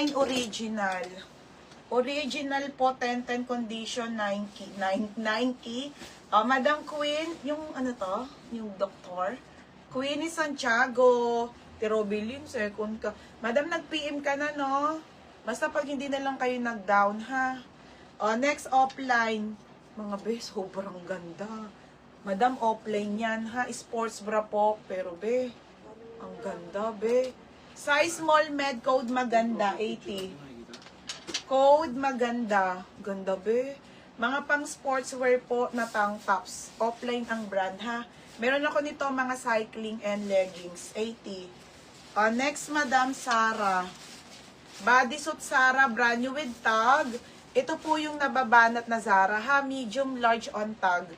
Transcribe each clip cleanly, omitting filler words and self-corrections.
Mine original. Original po, 10-10 condition, Nike. Madam Queen, yung ano to? Yung doktor. Queenie Santiago. Tirobilin, second ka. Madam, nag-PM ka na, no? Basta pag hindi na lang kayo nag-down, ha? Next, offline. Mga be, sobrang ganda. Madam, offline yan, ha? Sports bra po. Pero be, ang ganda, be. Size small med, code maganda, 80. Code maganda. Ganda, be. Mga pang sportswear po na tank tops. Offline ang brand, ha? Meron ako nito mga cycling and leggings, 80. Next, Madam Sara. Bodysuit Sara, brand new with tag. Ito po yung nababanat na Zara, ha? Medium, large on tag.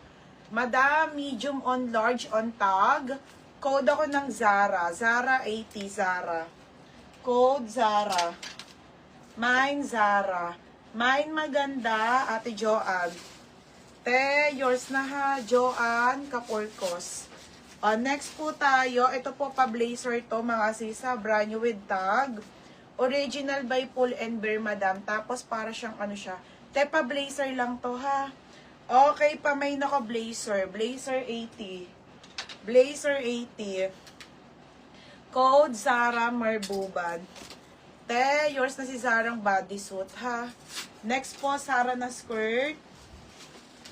Madam, medium on large on tag. Code ako ng Zara. Zara 80, Zara. Code Zara. Mine Zara. Mine maganda, Ate Joanne. Te, yours na ha, Joanne Kapurkos. Next po tayo, ito po pa-blazer to mga sisa, brand new with tag. Original by Pull and Bear, madam. Tapos para siyang ano siya. Te, pa-blazer lang to ha. Okay, pa may nako blazer. Blazer 80. Blazer 80. Code Zara Marbuban. Te, yours na si Zarang bodysuit, ha? Next po, Zara na skirt.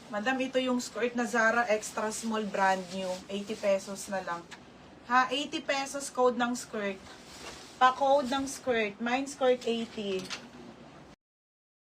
Madam, ito yung skirt na Zara extra small brand new. 80 pesos na lang. Ha, 80 pesos code ng skirt. Pa-code ng skirt. Mine skirt 80.